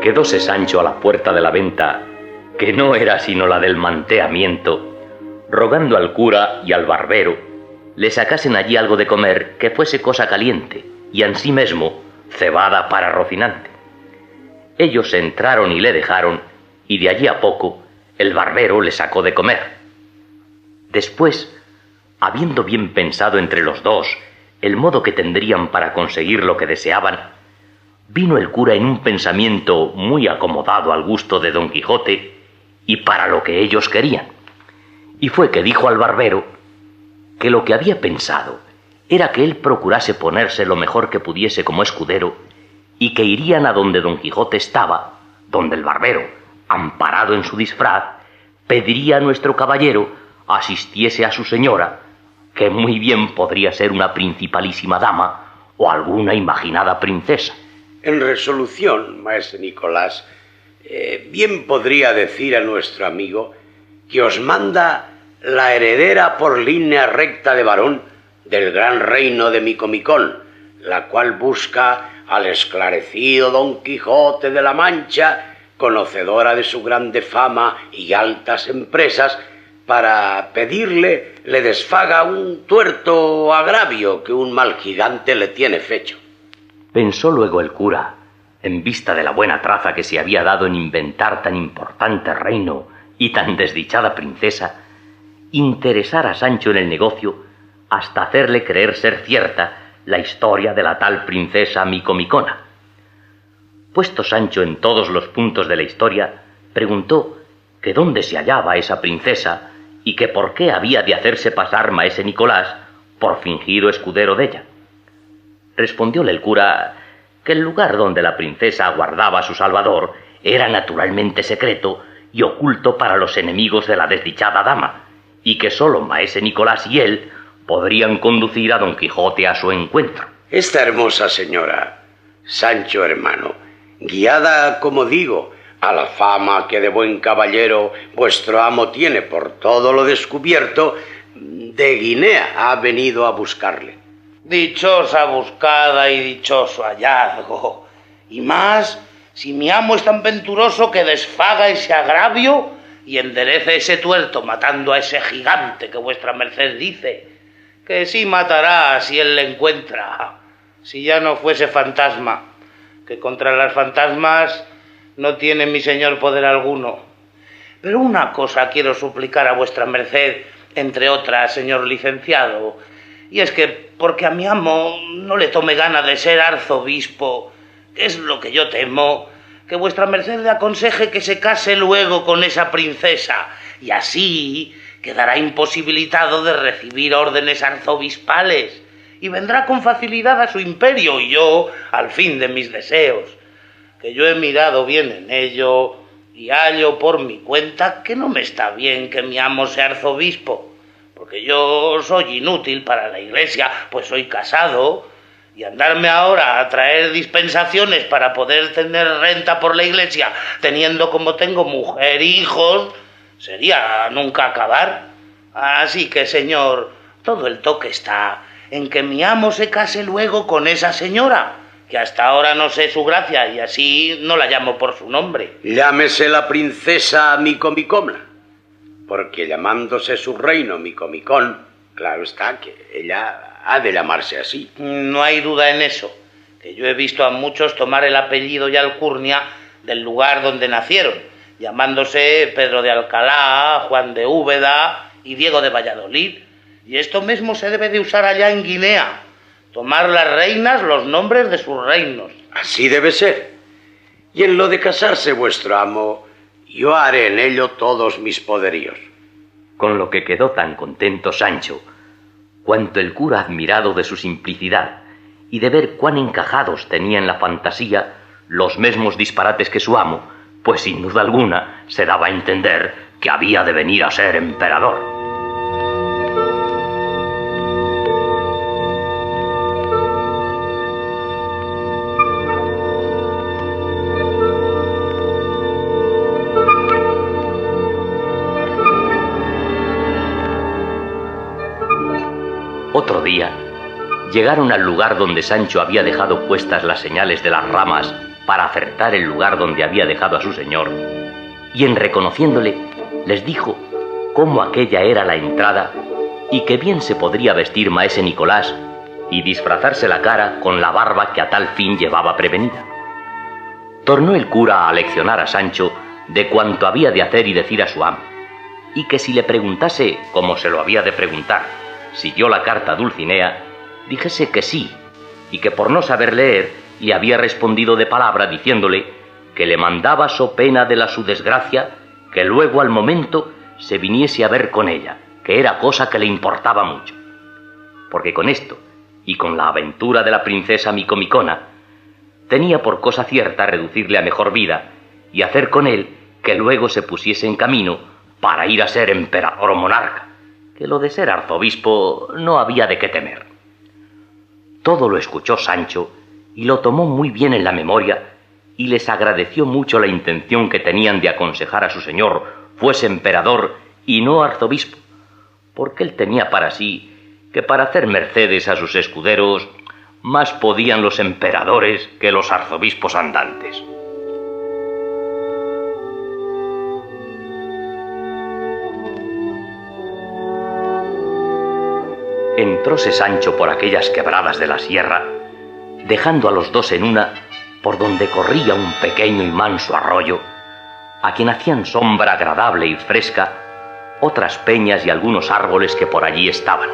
Quedóse Sancho a la puerta de la venta, que no era sino la del manteamiento, rogando al cura y al barbero le sacasen allí algo de comer que fuese cosa caliente y ansimesmo cebada para Rocinante. Ellos entraron y le dejaron, y de allí a poco el barbero le sacó de comer. Después, habiendo bien pensado entre los dos el modo que tendrían para conseguir lo que deseaban, vino el cura en un pensamiento muy acomodado al gusto de Don Quijote y para lo que ellos querían. Y fue que dijo al barbero que lo que había pensado era que él procurase ponerse lo mejor que pudiese como escudero y que irían a donde Don Quijote estaba, donde el barbero, amparado en su disfraz, pediría a nuestro caballero asistiese a su señora, que muy bien podría ser una principalísima dama o alguna imaginada princesa. En resolución, maese Nicolás, bien podría decir a nuestro amigo que os manda la heredera por línea recta de varón del gran reino de Micomicón, la cual busca al esclarecido Don Quijote de la Mancha, conocedora de su grande fama y altas empresas, para pedirle le desfaga un tuerto agravio que un mal gigante le tiene fecho. Pensó luego el cura, en vista de la buena traza que se había dado en inventar tan importante reino y tan desdichada princesa, interesar a Sancho en el negocio hasta hacerle creer ser cierta la historia de la tal princesa Micomicona. Puesto Sancho en todos los puntos de la historia, preguntó que dónde se hallaba esa princesa y que por qué había de hacerse pasar maese Nicolás por fingido escudero de ella. Respondióle el cura que el lugar donde la princesa aguardaba a su salvador era naturalmente secreto y oculto para los enemigos de la desdichada dama, y que sólo maese Nicolás y él podrían conducir a Don Quijote a su encuentro. Esta hermosa señora, Sancho hermano, guiada, como digo, a la fama que de buen caballero vuestro amo tiene por todo lo descubierto, de Guinea ha venido a buscarle. Dichosa buscada y dichoso hallazgo. Y más, si mi amo es tan venturoso que desfaga ese agravio y enderece ese tuerto matando a ese gigante que vuestra merced dice, que sí matará si él le encuentra, si ya no fuese fantasma, que contra las fantasmas no tiene mi señor poder alguno. Pero una cosa quiero suplicar a vuestra merced, entre otras, señor licenciado, y es que porque a mi amo no le tome gana de ser arzobispo, que es lo que yo temo, que vuestra merced le aconseje que se case luego con esa princesa, y así quedará imposibilitado de recibir órdenes arzobispales, y vendrá con facilidad a su imperio y yo al fin de mis deseos, que yo he mirado bien en ello y hallo por mi cuenta que no me está bien que mi amo sea arzobispo, porque yo soy inútil para la iglesia, pues soy casado, y andarme ahora a traer dispensaciones para poder tener renta por la iglesia, teniendo como tengo mujer e hijos, sería nunca acabar. Así que, señor, todo el toque está en que mi amo se case luego con esa señora, que hasta ahora no sé su gracia y así no la llamo por su nombre. Llámese la princesa Micomicona, porque llamándose su reino Micomicón, claro está que ella ha de llamarse así. No hay duda en eso, que yo he visto a muchos tomar el apellido y alcurnia del lugar donde nacieron, llamándose Pedro de Alcalá, Juan de Úbeda y Diego de Valladolid, y esto mismo se debe de usar allá en Guinea, tomar las reinas los nombres de sus reinos. Así debe ser. Y en lo de casarse vuestro amo, yo haré en ello todos mis poderíos. Con lo que quedó tan contento Sancho, cuanto el cura admirado de su simplicidad y de ver cuán encajados tenía en la fantasía los mismos disparates que su amo, pues sin duda alguna se daba a entender que había de venir a ser emperador. Otro día, llegaron al lugar donde Sancho había dejado puestas las señales de las ramas para acertar el lugar donde había dejado a su señor, y en reconociéndole les dijo cómo aquella era la entrada y que bien se podría vestir maese Nicolás y disfrazarse la cara con la barba que a tal fin llevaba prevenida. Tornó el cura a leccionar a Sancho de cuanto había de hacer y decir a su amo, y que si le preguntase, como se lo había de preguntar, si dio la carta a Dulcinea, dijese que sí, y que por no saber leer le había respondido de palabra diciéndole que le mandaba so pena de la su desgracia que luego al momento se viniese a ver con ella, que era cosa que le importaba mucho. Porque con esto, y con la aventura de la princesa Micomicona, tenía por cosa cierta reducirle a mejor vida y hacer con él que luego se pusiese en camino para ir a ser emperador o monarca, que lo de ser arzobispo no había de qué temer. Todo lo escuchó Sancho y lo tomó muy bien en la memoria y les agradeció mucho la intención que tenían de aconsejar a su señor fuese emperador y no arzobispo, porque él tenía para sí que para hacer mercedes a sus escuderos más podían los emperadores que los arzobispos andantes. Entróse Sancho por aquellas quebradas de la sierra, dejando a los dos en una por donde corría un pequeño y manso arroyo, a quien hacían sombra agradable y fresca otras peñas y algunos árboles que por allí estaban.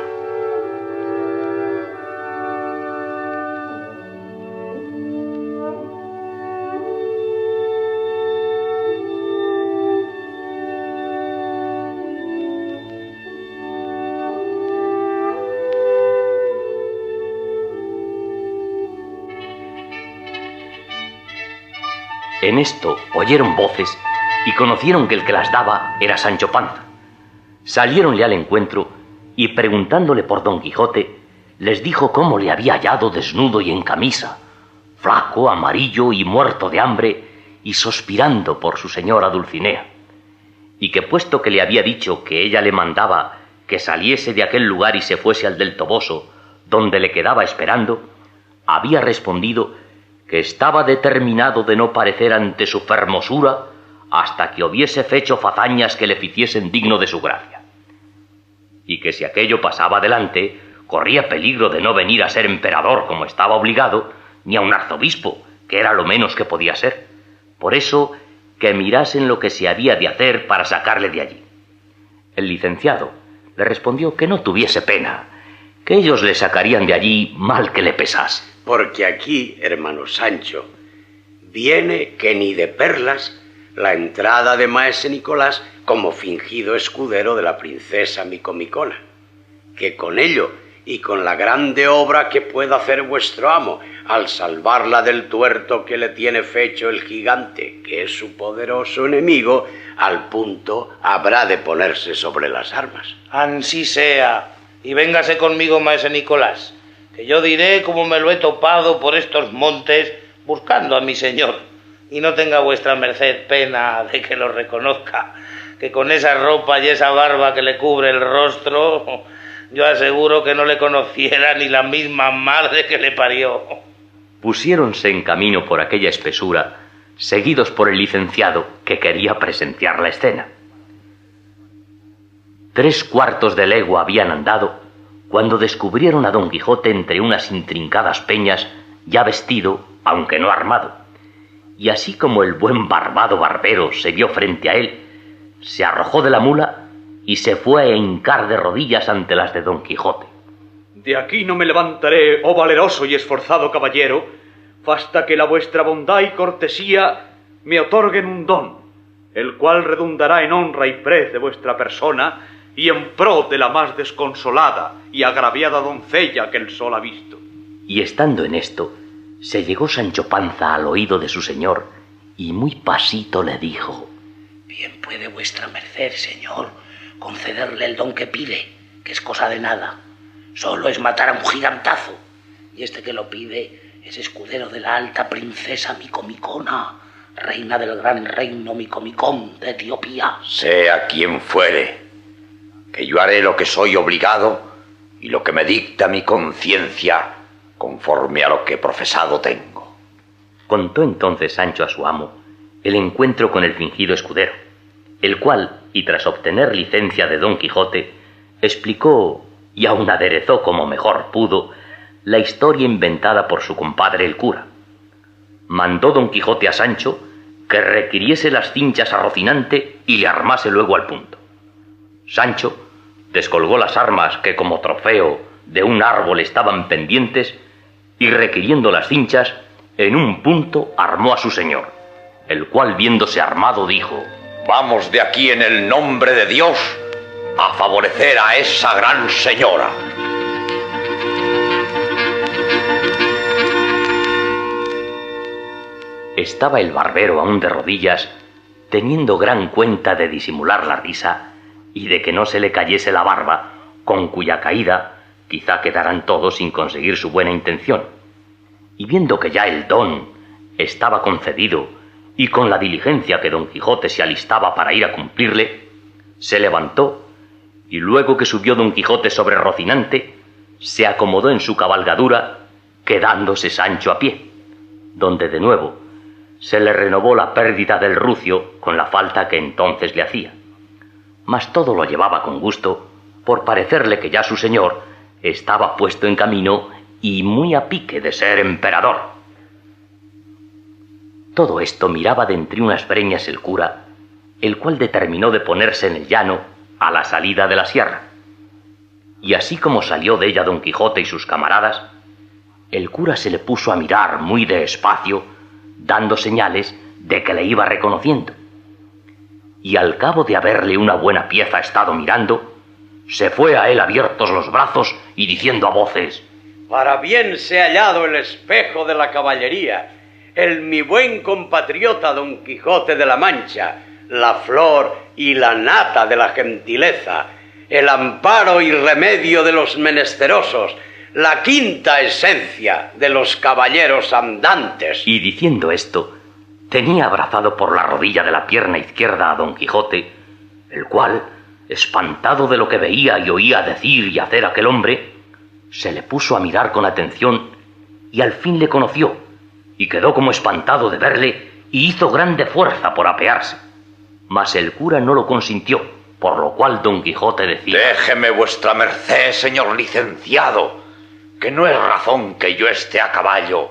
En esto oyeron voces y conocieron que el que las daba era Sancho Panza. Saliéronle al encuentro y preguntándole por Don Quijote, les dijo cómo le había hallado desnudo y en camisa, flaco, amarillo y muerto de hambre y suspirando por su señora Dulcinea, y que puesto que le había dicho que ella le mandaba que saliese de aquel lugar y se fuese al del Toboso, donde le quedaba esperando, había respondido que estaba determinado de no parecer ante su fermosura hasta que hubiese fecho fazañas que le ficiesen digno de su gracia, y que si aquello pasaba adelante, corría peligro de no venir a ser emperador como estaba obligado, ni a un arzobispo, que era lo menos que podía ser. Por eso, que mirasen lo que se había de hacer para sacarle de allí. El licenciado le respondió que no tuviese pena, que ellos le sacarían de allí mal que le pesase. Porque aquí, hermano Sancho, viene que ni de perlas la entrada de maese Nicolás como fingido escudero de la princesa Micomicona, que con ello y con la grande obra que pueda hacer vuestro amo al salvarla del tuerto que le tiene fecho el gigante, que es su poderoso enemigo, al punto habrá de ponerse sobre las armas. Ansí sea, y véngase conmigo maese Nicolás, que yo diré cómo me lo he topado por estos montes buscando a mi señor, y no tenga vuestra merced pena de que lo reconozca, que con esa ropa y esa barba que le cubre el rostro, yo aseguro que no le conociera ni la misma madre que le parió. Pusiéronse en camino por aquella espesura, seguidos por el licenciado, que quería presenciar la escena. 3 cuartos de legua habían andado cuando descubrieron a Don Quijote entre unas intrincadas peñas, ya vestido, aunque no armado, y así como el buen barbado barbero se vio frente a él, se arrojó de la mula y se fue a hincar de rodillas ante las de Don Quijote. De aquí no me levantaré, oh valeroso y esforzado caballero, hasta que la vuestra bondad y cortesía me otorguen un don, el cual redundará en honra y prez de vuestra persona y en pro de la más desconsolada y agraviada doncella que el sol ha visto. Y estando en esto, se llegó Sancho Panza al oído de su señor y muy pasito le dijo: Bien puede vuestra merced, señor, concederle el don que pide, que es cosa de nada. Solo es matar a un gigantazo, y este que lo pide es escudero de la alta princesa Micomicona, reina del gran reino Micomicón de Etiopía. Sea quien fuere, que yo haré lo que soy obligado y lo que me dicta mi conciencia conforme a lo que profesado tengo. Contó entonces Sancho a su amo el encuentro con el fingido escudero, el cual, y tras obtener licencia de Don Quijote, explicó y aun aderezó como mejor pudo la historia inventada por su compadre el cura. Mandó Don Quijote a Sancho que requiriese las cinchas a Rocinante y le armase luego al punto. Sancho descolgó las armas que como trofeo de un árbol estaban pendientes y requiriendo las cinchas, en un punto armó a su señor, el cual viéndose armado dijo: Vamos de aquí en el nombre de Dios a favorecer a esa gran señora. Estaba el barbero aún de rodillas, teniendo gran cuenta de disimular la risa y de que no se le cayese la barba, con cuya caída quizá quedaran todos sin conseguir su buena intención. Y viendo que ya el don estaba concedido y con la diligencia que Don Quijote se alistaba para ir a cumplirle, se levantó y luego que subió Don Quijote sobre Rocinante, se acomodó en su cabalgadura, quedándose Sancho a pie, donde de nuevo se le renovó la pérdida del rucio con la falta que entonces le hacía. Mas todo lo llevaba con gusto, por parecerle que ya su señor estaba puesto en camino y muy a pique de ser emperador. Todo esto miraba de entre unas breñas el cura, el cual determinó de ponerse en el llano a la salida de la sierra. Y así como salió de ella Don Quijote y sus camaradas, el cura se le puso a mirar muy despacio, dando señales de que le iba reconociendo. Y al cabo de haberle una buena pieza estado mirando, se fue a él abiertos los brazos y diciendo a voces: Para bien se ha hallado el espejo de la caballería, el mi buen compatriota Don Quijote de la Mancha, la flor y la nata de la gentileza, el amparo y remedio de los menesterosos, la quinta esencia de los caballeros andantes. Y diciendo esto, tenía abrazado por la rodilla de la pierna izquierda a Don Quijote, el cual, espantado de lo que veía y oía decir y hacer aquel hombre, se le puso a mirar con atención y al fin le conoció, y quedó como espantado de verle y hizo grande fuerza por apearse. Mas el cura no lo consintió, por lo cual Don Quijote decía: Déjeme vuestra merced, señor licenciado, que no es razón que yo esté a caballo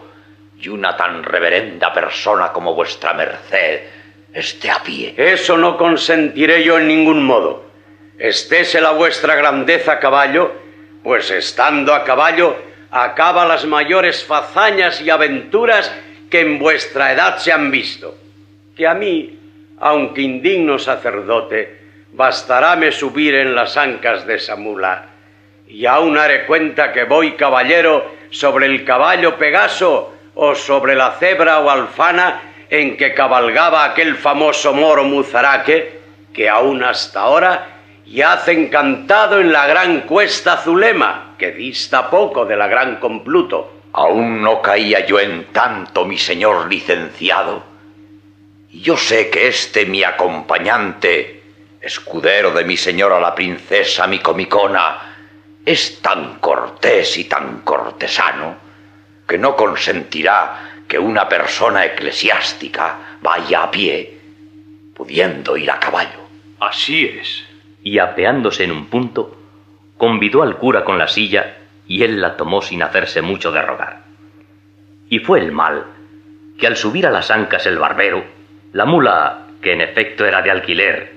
y una tan reverenda persona como vuestra merced esté a pie. Eso no consentiré yo en ningún modo. Estése la vuestra grandeza a caballo, pues estando a caballo acaba las mayores fazañas y aventuras que en vuestra edad se han visto. Que a mí, aunque indigno sacerdote, bastaráme subir en las ancas de esa mula, y aún haré cuenta que voy caballero sobre el caballo Pegaso o sobre la cebra o alfana en que cabalgaba aquel famoso moro Muzaraque, que aún hasta ahora yace encantado en la gran cuesta Zulema, que dista poco de la gran Compluto. Aún no caía yo en tanto, mi señor licenciado, y yo sé que este mi acompañante, escudero de mi señora la princesa Micomicona, es tan cortés y tan cortesano que no consentirá que una persona eclesiástica vaya a pie, pudiendo ir a caballo. Así es. Y apeándose en un punto, convidó al cura con la silla y él la tomó sin hacerse mucho de rogar. Y fue el mal que al subir a las ancas el barbero, la mula, que en efecto era de alquiler,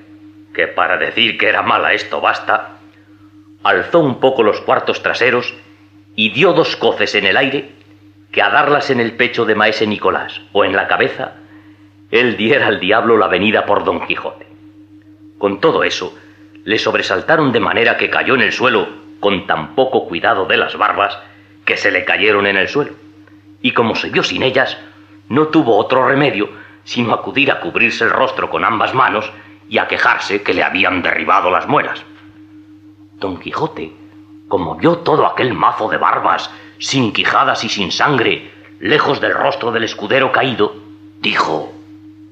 que para decir que era mala esto basta, alzó un poco los cuartos traseros y dio 2 coces en el aire, que a darlas en el pecho de maese Nicolás o en la cabeza, él diera al diablo la venida por Don Quijote. Con todo eso, le sobresaltaron de manera que cayó en el suelo con tan poco cuidado de las barbas que se le cayeron en el suelo, y como se vio sin ellas, no tuvo otro remedio sino acudir a cubrirse el rostro con ambas manos y a quejarse que le habían derribado las muelas. Don Quijote, como vio todo aquel mazo de barbas, sin quijadas y sin sangre, lejos del rostro del escudero caído, dijo: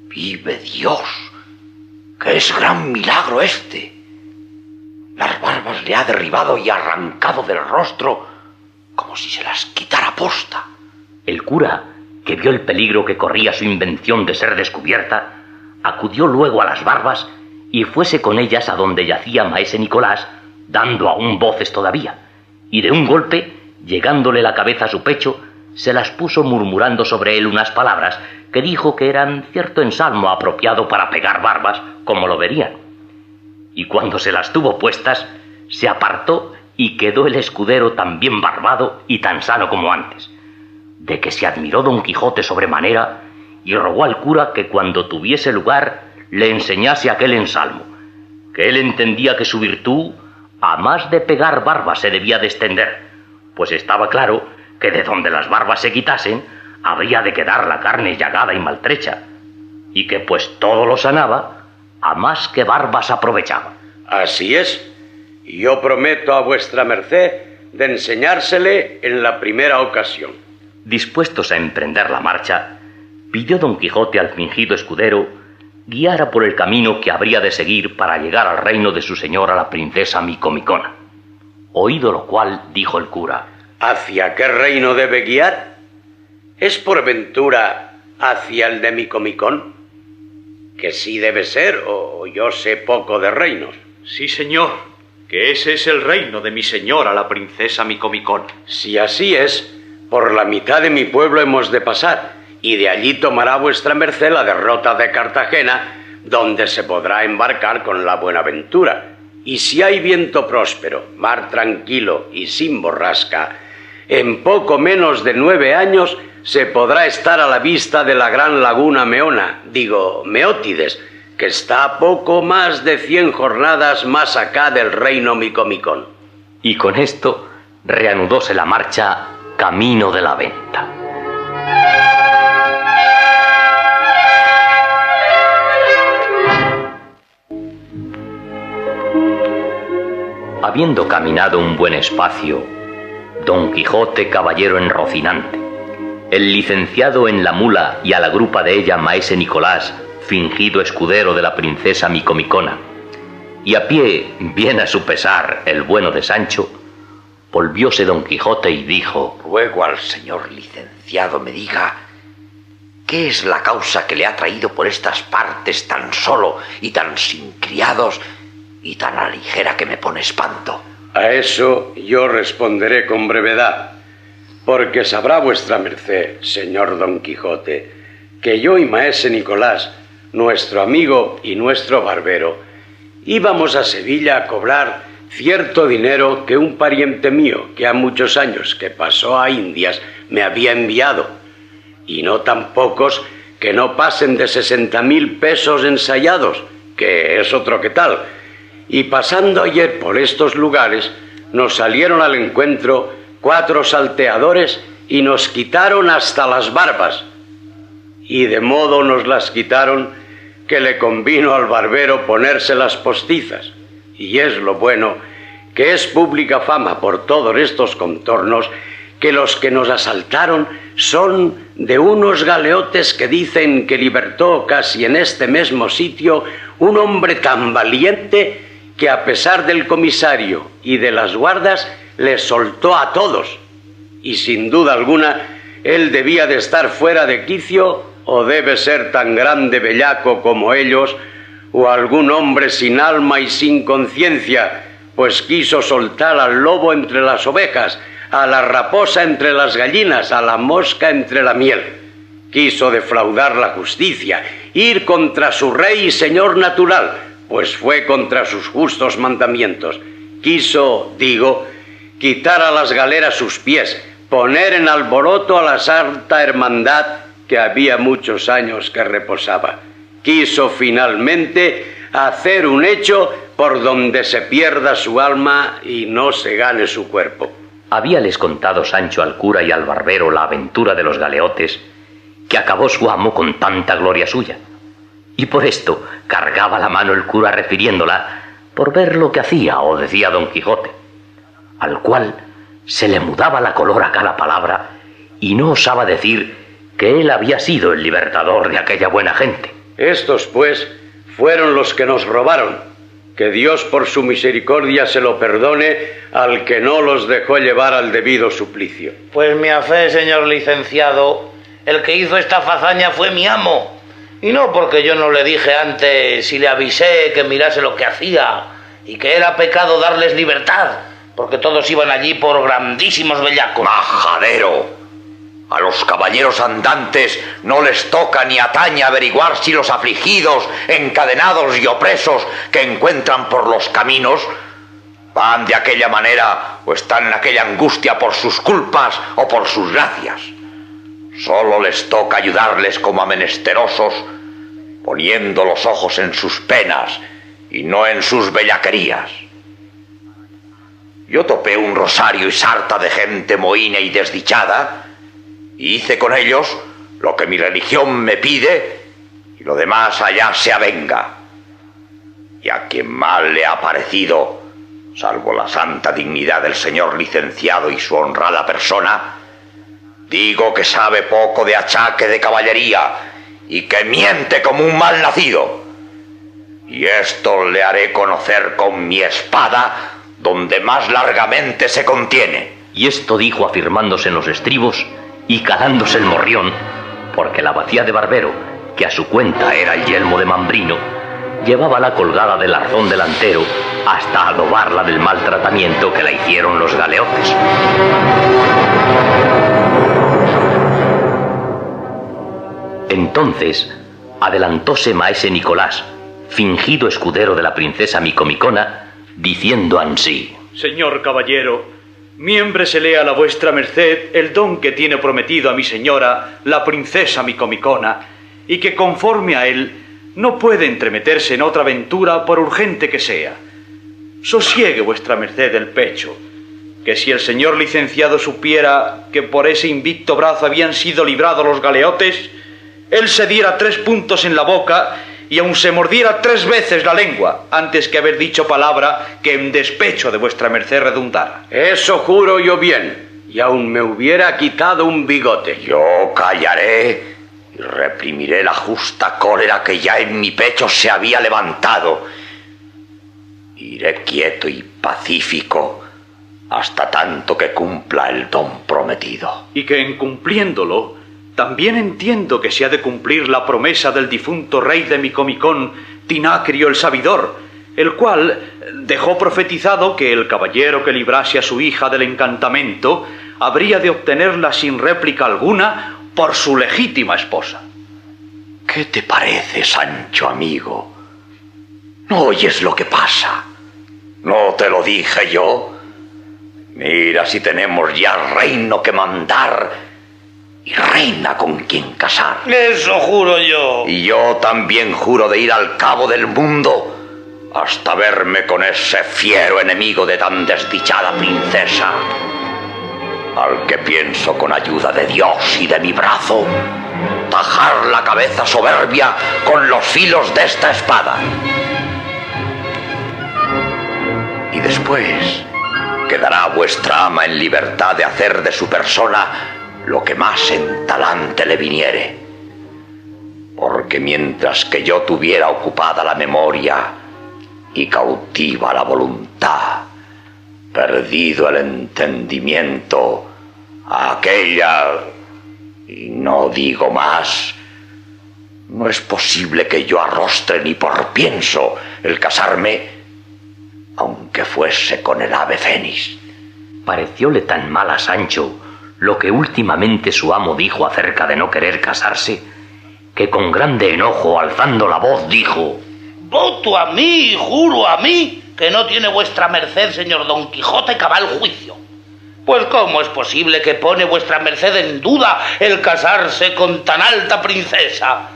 Vive Dios, que es gran milagro este. Las barbas le ha derribado y arrancado del rostro como si se las quitara posta. El cura, que vio el peligro que corría su invención de ser descubierta, acudió luego a las barbas y fuese con ellas a donde yacía maese Nicolás, dando aún voces todavía, y de un golpe, llegándole la cabeza a su pecho, se las puso murmurando sobre él unas palabras que dijo que eran cierto ensalmo apropiado para pegar barbas, como lo verían. Y cuando se las tuvo puestas, se apartó y quedó el escudero tan bien barbado y tan sano como antes, de que se admiró Don Quijote sobremanera y rogó al cura que cuando tuviese lugar le enseñase aquel ensalmo, que él entendía que su virtud a más de pegar barbas se debía de extender, pues estaba claro que de donde las barbas se quitasen habría de quedar la carne llagada y maltrecha, y que pues todo lo sanaba, a más que barbas aprovechaba. Así es. Yo prometo a vuestra merced de enseñársele en la primera ocasión. Dispuestos a emprender la marcha, pidió Don Quijote al fingido escudero guiara por el camino que habría de seguir para llegar al reino de su señora la princesa Micomicona. Oído lo cual, dijo el cura: ¿Hacia qué reino debe guiar? ¿Es por ventura hacia el de Micomicón? Que sí debe ser, o yo sé poco de reinos. Sí, señor, que ese es el reino de mi señora, la princesa Micomicona. Si así es, por la mitad de mi pueblo hemos de pasar, y de allí tomará vuestra merced la derrota de Cartagena, donde se podrá embarcar con la Buenaventura. Y si hay viento próspero, mar tranquilo y sin borrasca, en poco menos de 9 años se podrá estar a la vista de la gran laguna Meótides, que está a poco más de 100 jornadas más acá del reino Micomicón. Y con esto reanudóse la marcha camino de la venta. Habiendo caminado un buen espacio, Don Quijote, caballero en Rocinante, el licenciado en la mula y a la grupa de ella maese Nicolás, fingido escudero de la princesa Micomicona, y a pie, bien a su pesar, el bueno de Sancho, volvióse Don Quijote y dijo: Ruego al señor licenciado me diga qué es la causa que le ha traído por estas partes tan solo y tan sin criados y tan a la ligera que me pone espanto. A eso yo responderé con brevedad, porque sabrá vuestra merced, señor Don Quijote, que yo y maese Nicolás, nuestro amigo y nuestro barbero, íbamos a Sevilla a cobrar cierto dinero que un pariente mío, que ha muchos años que pasó a Indias, me había enviado, y no tan pocos que no pasen de 60.000 pesos ensayados, que es otro que tal. Y pasando ayer por estos lugares, nos salieron al encuentro 4 salteadores y nos quitaron hasta las barbas. Y de modo nos las quitaron que le convino al barbero ponérselas postizas. Y es lo bueno, que es pública fama por todos estos contornos, que los que nos asaltaron son de unos galeotes que dicen que libertó casi en este mismo sitio un hombre tan valiente que a pesar del comisario y de las guardas les soltó a todos, y sin duda alguna él debía de estar fuera de quicio, o debe ser tan grande bellaco como ellos, o algún hombre sin alma y sin conciencia, pues quiso soltar al lobo entre las ovejas, a la raposa entre las gallinas, a la mosca entre la miel. Quiso defraudar la justicia, ir contra su rey y señor natural, pues fue contra sus justos mandamientos. Quiso, quitar a las galeras sus pies, poner en alboroto a la Santa Hermandad que había muchos años que reposaba. Quiso finalmente hacer un hecho por donde se pierda su alma y no se gane su cuerpo. Habíales contado Sancho al cura y al barbero la aventura de los galeotes, que acabó su amo con tanta gloria suya. Y por esto cargaba la mano el cura refiriéndola, por ver lo que hacía o decía Don Quijote, al cual se le mudaba la color a cada palabra y no osaba decir que él había sido el libertador de aquella buena gente. Estos, pues, fueron los que nos robaron. Que Dios por su misericordia se lo perdone al que no los dejó llevar al debido suplicio. Pues mi fe, señor licenciado, El que hizo esta fazaña fue mi amo. Y no porque yo no le dije antes y le avisé que mirase lo que hacía y que era pecado darles libertad, porque todos iban allí por grandísimos bellacos. ¡Majadero! A los caballeros andantes no les toca ni atañe averiguar si los afligidos, encadenados y opresos que encuentran por los caminos van de aquella manera o están en aquella angustia por sus culpas o por sus gracias. Solo les toca ayudarles como a menesterosos, poniendo los ojos en sus penas y no en sus bellaquerías. Yo topé un rosario y sarta de gente mohína y desdichada, y hice con ellos lo que mi religión me pide, y lo demás allá se avenga. Y a quien mal le ha parecido, salvo la santa dignidad del señor licenciado y su honrada persona, digo que sabe poco de achaque de caballería y que miente como un mal nacido. Y esto le haré conocer con mi espada donde más largamente se contiene. Y esto dijo afirmándose en los estribos y calándose el morrión, porque la bacía de Barbero, que a su cuenta era el yelmo de Mambrino, llevábala colgada del arzón delantero hasta adobarla del mal tratamiento que la hicieron los galeotes. Entonces adelantóse maese Nicolás, fingido escudero de la princesa Micomicona, diciendo ansí: Señor caballero, miémbresele a la vuestra merced el don que tiene prometido a mi señora, la princesa Micomicona, y que conforme a él no puede entremeterse en otra aventura por urgente que sea. Sosiegue vuestra merced el pecho, que si el señor licenciado supiera que por ese invicto brazo habían sido librados los galeotes, él se diera 3 puntos en la boca y aun se mordiera 3 veces la lengua, antes que haber dicho palabra que en despecho de vuestra merced redundara. Eso juro yo bien, y aun me hubiera quitado un bigote. Yo callaré y reprimiré la justa cólera que ya en mi pecho se había levantado. Iré quieto y pacífico hasta tanto que cumpla el don prometido. Y que en cumpliéndolo, también entiendo que se ha de cumplir la promesa del difunto rey de Micomicón, Tinacrio el Sabidor, el cual dejó profetizado que el caballero que librase a su hija del encantamento habría de obtenerla sin réplica alguna por su legítima esposa. ¿Qué te parece, Sancho amigo? ¿No oyes lo que pasa? ¿No te lo dije yo? Mira si tenemos ya reino que mandar y reina con quien casar. Eso juro yo. Y yo también juro de ir al cabo del mundo hasta verme con ese fiero enemigo de tan desdichada princesa, al que pienso con ayuda de Dios y de mi brazo tajar la cabeza soberbia con los filos de esta espada. Y después quedará vuestra ama en libertad de hacer de su persona lo que más en talante le viniere, porque mientras que yo tuviera ocupada la memoria y cautiva la voluntad, perdido el entendimiento, a aquella, y no digo más, no es posible que yo arrostre ni por pienso el casarme, aunque fuese con el ave fénix. Parecióle tan mal a Sancho lo que últimamente su amo dijo acerca de no querer casarse, que con grande enojo, alzando la voz, dijo: Voto a mí, juro a mí, que no tiene vuestra merced, señor Don Quijote, cabal juicio. Pues ¿cómo es posible que pone vuestra merced en duda el casarse con tan alta princesa?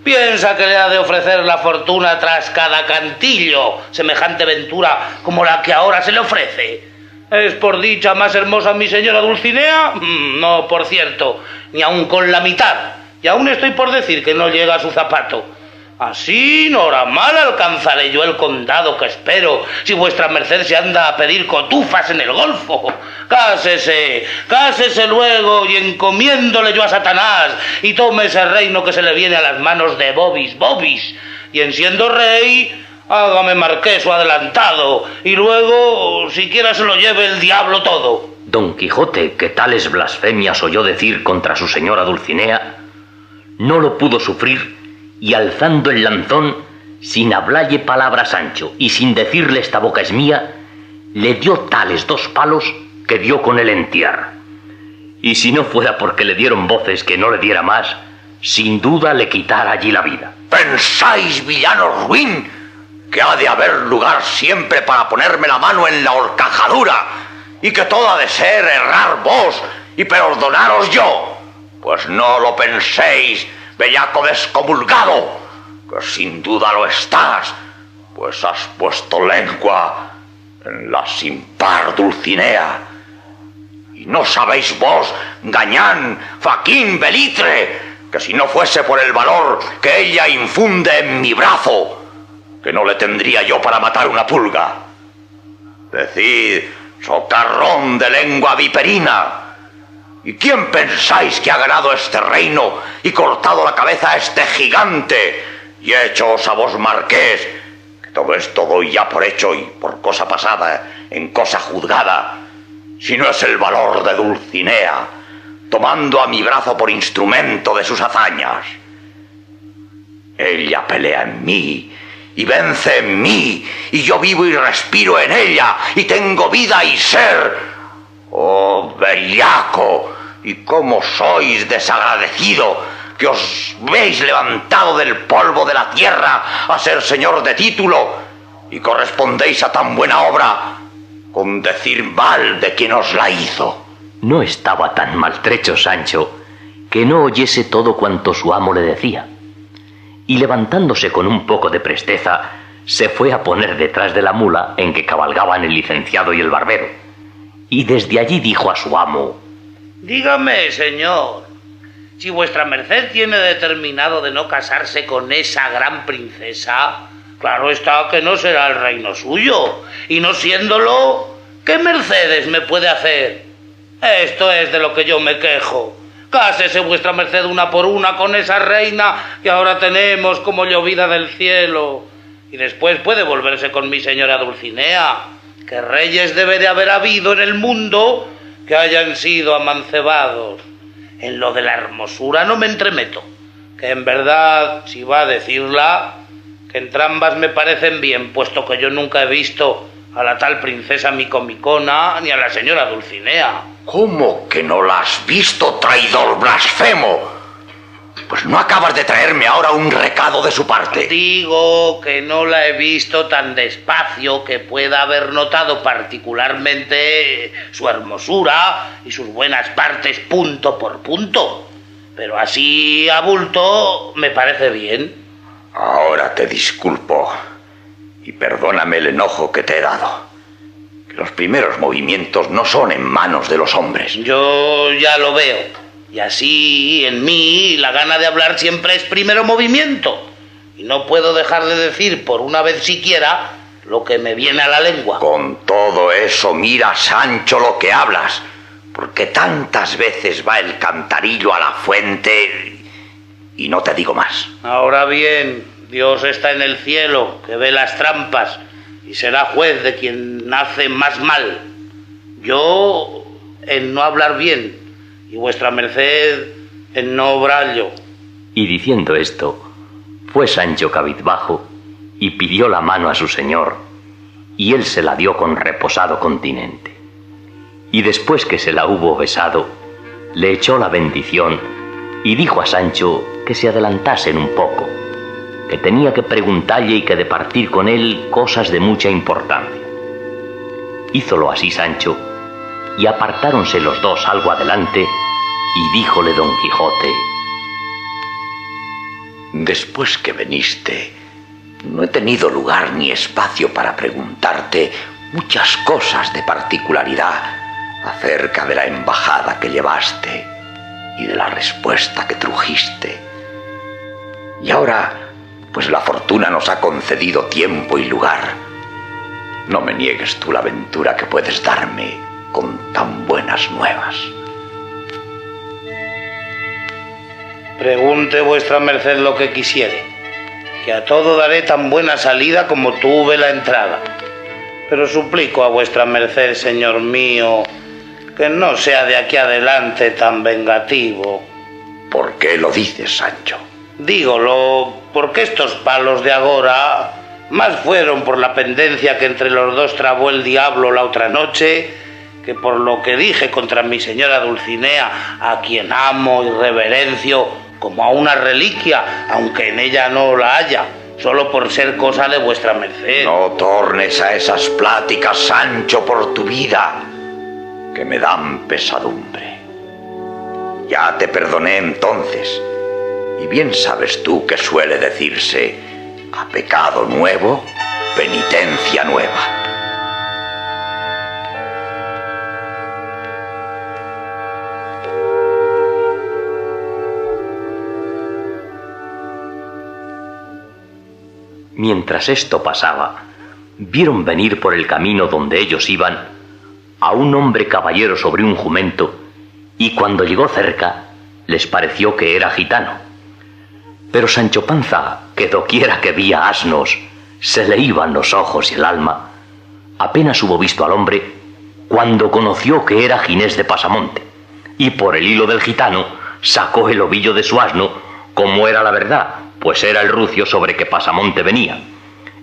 Piensa que le ha de ofrecer la fortuna tras cada cantillo semejante ventura como la que ahora se le ofrece. ¿Es por dicha más hermosa mi señora Dulcinea? No, por cierto, ni aun con la mitad. Y aún estoy por decir que no llega a su zapato. Así, nora mal alcanzaré yo el condado que espero, si vuestra merced se anda a pedir cotufas en el golfo. Cásese, cásese luego y encomiéndole yo a Satanás y tome ese reino que se le viene a las manos de Bobis, y en siendo rey, hágame marqués o adelantado, y luego siquiera se lo lleve el diablo todo. Don Quijote, que tales blasfemias oyó decir contra su señora Dulcinea, no lo pudo sufrir y alzando el lanzón, sin hablalle palabra a Sancho y sin decirle esta boca es mía, le dio tales 2 palos que dio con él en tierra. Y si no fuera porque le dieron voces que no le diera más, sin duda le quitara allí la vida. ¿Pensáis, villano ruin, que ha de haber lugar siempre para ponerme la mano en la horcajadura y que todo ha de ser errar vos y perdonaros yo? Pues no lo penséis, bellaco descomulgado, que sin duda lo estás, pues has puesto lengua en la sin par Dulcinea. Y no sabéis vos, gañán, faquín, belitre, que si no fuese por el valor que ella infunde en mi brazo, que no le tendría yo para matar una pulga. Decid, socarrón de lengua viperina, ¿y quién pensáis que ha ganado este reino y cortado la cabeza a este gigante y hechoos a vos marqués, que todo esto doy ya por hecho y por cosa pasada en cosa juzgada, si no es el valor de Dulcinea, tomando a mi brazo por instrumento de sus hazañas? Ella pelea en mí y vence en mí, y yo vivo y respiro en ella, y tengo vida y ser. ¡Oh, bellaco! ¿Y cómo sois desagradecido, que os veis levantado del polvo de la tierra a ser señor de título, y correspondéis a tan buena obra con decir mal de quien os la hizo? No estaba tan maltrecho Sancho que no oyese todo cuanto su amo le decía, y levantándose con un poco de presteza, se fue a poner detrás de la mula en que cabalgaban el licenciado y el barbero, y desde allí dijo a su amo: Dígame, señor, si vuestra merced tiene determinado de no casarse con esa gran princesa, claro está que no será el reino suyo, y no siéndolo, ¿qué mercedes me puede hacer? Esto es de lo que yo me quejo. Cásese vuestra merced una por una con esa reina que ahora tenemos como llovida del cielo, y después puede volverse con mi señora Dulcinea, que reyes debe de haber habido en el mundo que hayan sido amancebados. En lo de la hermosura no me entremeto, que en verdad, si va a decirla, que entrambas me parecen bien, puesto que yo nunca he visto a la tal princesa Micomicona ni a la señora Dulcinea. ¿Cómo que no la has visto, traidor blasfemo? Pues no acabas de traerme ahora un recado de su parte. Digo que no la he visto tan despacio que pueda haber notado particularmente su hermosura y sus buenas partes punto por punto. Pero así a bulto me parece bien. Ahora te disculpo y perdóname el enojo que te he dado. Que los primeros movimientos no son en manos de los hombres. Yo ya lo veo. Y así, en mí, la gana de hablar siempre es primero movimiento. Y no puedo dejar de decir por una vez siquiera lo que me viene a la lengua. Con todo eso, mira, Sancho, lo que hablas. Porque tantas veces va el cantarillo a la fuente y no te digo más. Ahora bien, Dios está en el cielo, que ve las trampas, y será juez de quien hace más mal. Yo en no hablar bien, y vuestra merced en no obrallo. Y diciendo esto, fue Sancho cabizbajo y pidió la mano a su señor, y él se la dio con reposado continente. Y después que se la hubo besado, le echó la bendición y dijo a Sancho que se adelantasen un poco, que tenía que preguntalle y que de partir con él cosas de mucha importancia. Hízolo así Sancho, y apartáronse los dos algo adelante, y díjole Don Quijote: Después que veniste, no he tenido lugar ni espacio para preguntarte muchas cosas de particularidad acerca de la embajada que llevaste y de la respuesta que trujiste. Y ahora, pues la fortuna nos ha concedido tiempo y lugar, no me niegues tú la ventura que puedes darme con tan buenas nuevas. Pregunte vuestra merced lo que quisiere, que a todo daré tan buena salida como tuve la entrada. Pero suplico a vuestra merced, señor mío, que no sea de aquí adelante tan vengativo. ¿Por qué lo dices, Sancho? Dígolo porque estos palos de agora más fueron por la pendencia que entre los dos trabó el diablo la otra noche que por lo que dije contra mi señora Dulcinea, a quien amo y reverencio como a una reliquia, aunque en ella no la haya, solo por ser cosa de vuestra merced. No tornes a esas pláticas, Sancho, por tu vida, que me dan pesadumbre. Ya te perdoné entonces, y bien sabes tú que suele decirse: a pecado nuevo, penitencia nueva. Mientras esto pasaba, vieron venir por el camino donde ellos iban a un hombre caballero sobre un jumento, y cuando llegó cerca les pareció que era gitano. Pero Sancho Panza, que doquiera que veía asnos, se le iban los ojos y el alma, apenas hubo visto al hombre cuando conoció que era Ginés de Pasamonte, y por el hilo del gitano sacó el ovillo de su asno, como era la verdad, pues era el rucio sobre que Pasamonte venía,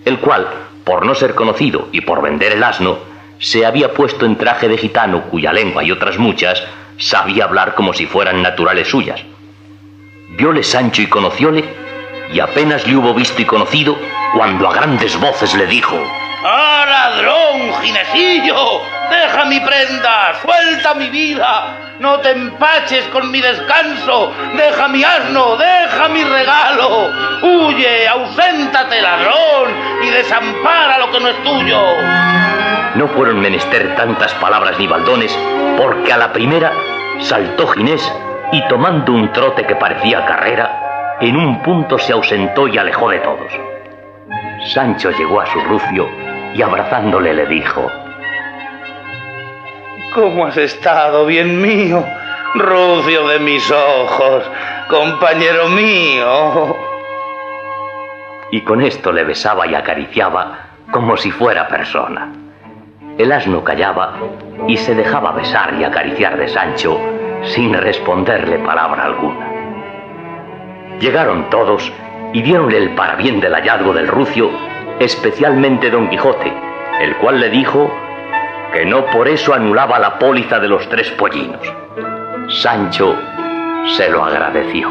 el cual, por no ser conocido y por vender el asno, se había puesto en traje de gitano, cuya lengua y otras muchas sabía hablar como si fueran naturales suyas. Vióle Sancho y conocióle, y apenas le hubo visto y conocido, cuando a grandes voces le dijo: ¡Ah, ladrón, Ginesillo! ¡Deja mi prenda! ¡Suelta mi vida! ¡No te empaches con mi descanso! ¡Deja mi asno! ¡Deja mi regalo! ¡Huye! ¡Auséntate, ladrón! ¡Y desampara lo que no es tuyo! No fueron menester tantas palabras ni baldones, porque a la primera saltó Ginés y, tomando un trote que parecía carrera, en un punto se ausentó y alejó de todos. Sancho llegó a su rucio y abrazándole le dijo: ¿Cómo has estado, bien mío? Rucio de mis ojos, compañero mío. Y con esto le besaba y acariciaba como si fuera persona. El asno callaba y se dejaba besar y acariciar de Sancho sin responderle palabra alguna. Llegaron todos y diéronle el parabién del hallazgo del rucio, especialmente Don Quijote, el cual le dijo que no por eso anulaba la póliza de los 3 pollinos. Sancho se lo agradeció.